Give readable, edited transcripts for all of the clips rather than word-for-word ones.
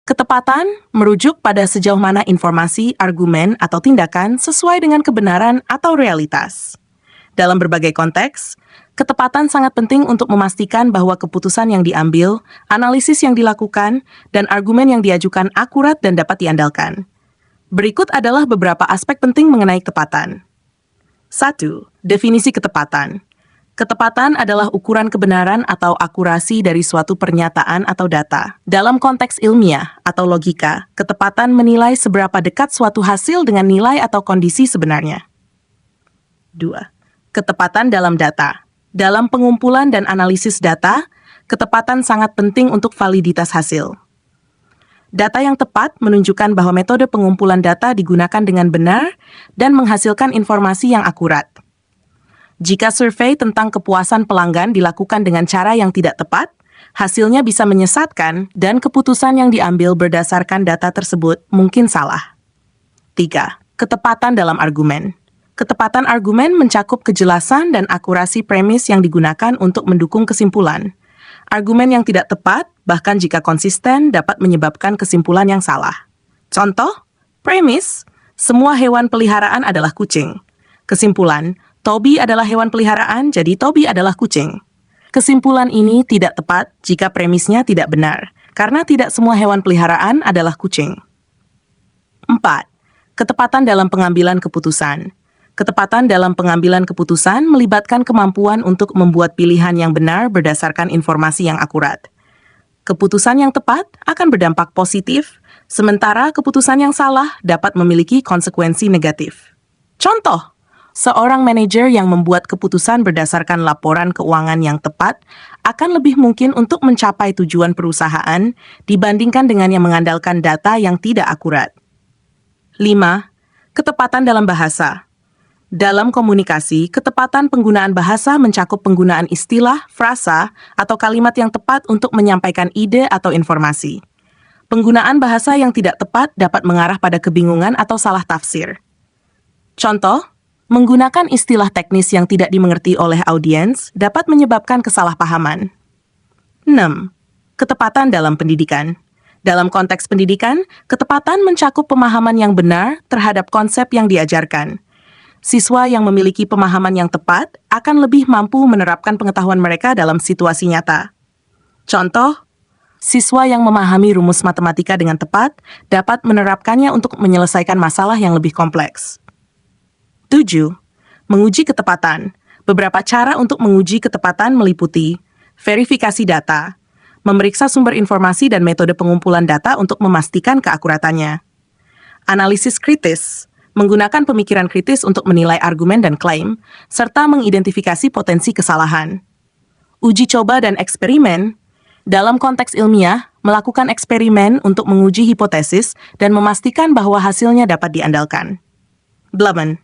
Ketepatan merujuk pada sejauh mana informasi, argumen, atau tindakan sesuai dengan kebenaran atau realitas. Dalam berbagai konteks, ketepatan sangat penting untuk memastikan bahwa keputusan yang diambil, analisis yang dilakukan, dan argumen yang diajukan akurat dan dapat diandalkan. Berikut adalah beberapa aspek penting mengenai ketepatan. 1. Definisi ketepatan. Ketepatan adalah ukuran kebenaran atau akurasi dari suatu pernyataan atau data. Dalam konteks ilmiah atau logika, ketepatan menilai seberapa dekat suatu hasil dengan nilai atau kondisi sebenarnya. 2. Ketepatan dalam data. Dalam pengumpulan dan analisis data, ketepatan sangat penting untuk validitas hasil. Data yang tepat menunjukkan bahwa metode pengumpulan data digunakan dengan benar dan menghasilkan informasi yang akurat. Jika survei tentang kepuasan pelanggan dilakukan dengan cara yang tidak tepat, hasilnya bisa menyesatkan dan keputusan yang diambil berdasarkan data tersebut mungkin salah. 3. Ketepatan dalam argumen. Ketepatan argumen mencakup kejelasan dan akurasi premis yang digunakan untuk mendukung kesimpulan. Argumen yang tidak tepat, bahkan jika konsisten, dapat menyebabkan kesimpulan yang salah. Contoh, premis, semua hewan peliharaan adalah kucing. Kesimpulan, Toby adalah hewan peliharaan, jadi Toby adalah kucing. Kesimpulan ini tidak tepat jika premisnya tidak benar, karena tidak semua hewan peliharaan adalah kucing. 4. Ketepatan dalam pengambilan keputusan. Ketepatan dalam pengambilan keputusan melibatkan kemampuan untuk membuat pilihan yang benar berdasarkan informasi yang akurat. Keputusan yang tepat akan berdampak positif, sementara keputusan yang salah dapat memiliki konsekuensi negatif. Contoh, seorang manajer yang membuat keputusan berdasarkan laporan keuangan yang tepat akan lebih mungkin untuk mencapai tujuan perusahaan dibandingkan dengan yang mengandalkan data yang tidak akurat. 5. Ketepatan dalam bahasa. Dalam komunikasi, ketepatan penggunaan bahasa mencakup penggunaan istilah, frasa, atau kalimat yang tepat untuk menyampaikan ide atau informasi. Penggunaan bahasa yang tidak tepat dapat mengarah pada kebingungan atau salah tafsir. Contoh, menggunakan istilah teknis yang tidak dimengerti oleh audiens dapat menyebabkan kesalahpahaman. 6. Ketepatan dalam pendidikan. Dalam konteks pendidikan, ketepatan mencakup pemahaman yang benar terhadap konsep yang diajarkan. Siswa yang memiliki pemahaman yang tepat akan lebih mampu menerapkan pengetahuan mereka dalam situasi nyata. Contoh, siswa yang memahami rumus matematika dengan tepat dapat menerapkannya untuk menyelesaikan masalah yang lebih kompleks. 7. Menguji ketepatan. Beberapa cara untuk menguji ketepatan meliputi verifikasi data, memeriksa sumber informasi dan metode pengumpulan data untuk memastikan keakuratannya. Analisis kritis, menggunakan pemikiran kritis untuk menilai argumen dan klaim, serta mengidentifikasi potensi kesalahan. Uji coba dan eksperimen, dalam konteks ilmiah, melakukan eksperimen untuk menguji hipotesis dan memastikan bahwa hasilnya dapat diandalkan. 8.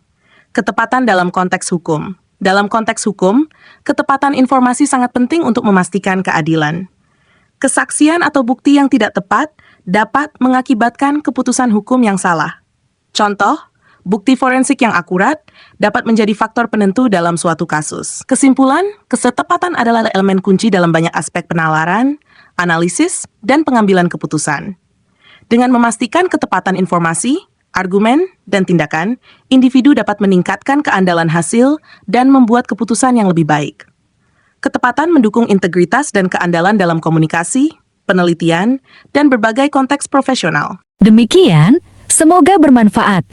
Ketepatan dalam konteks hukum. Dalam konteks hukum, ketepatan informasi sangat penting untuk memastikan keadilan. Kesaksian atau bukti yang tidak tepat dapat mengakibatkan keputusan hukum yang salah. Contoh, bukti forensik yang akurat dapat menjadi faktor penentu dalam suatu kasus. Kesimpulan, ketepatan adalah elemen kunci dalam banyak aspek penalaran, analisis, dan pengambilan keputusan. Dengan memastikan ketepatan informasi, argumen, dan tindakan, individu dapat meningkatkan keandalan hasil dan membuat keputusan yang lebih baik. Ketepatan mendukung integritas dan keandalan dalam komunikasi, penelitian, dan berbagai konteks profesional. Demikian, semoga bermanfaat.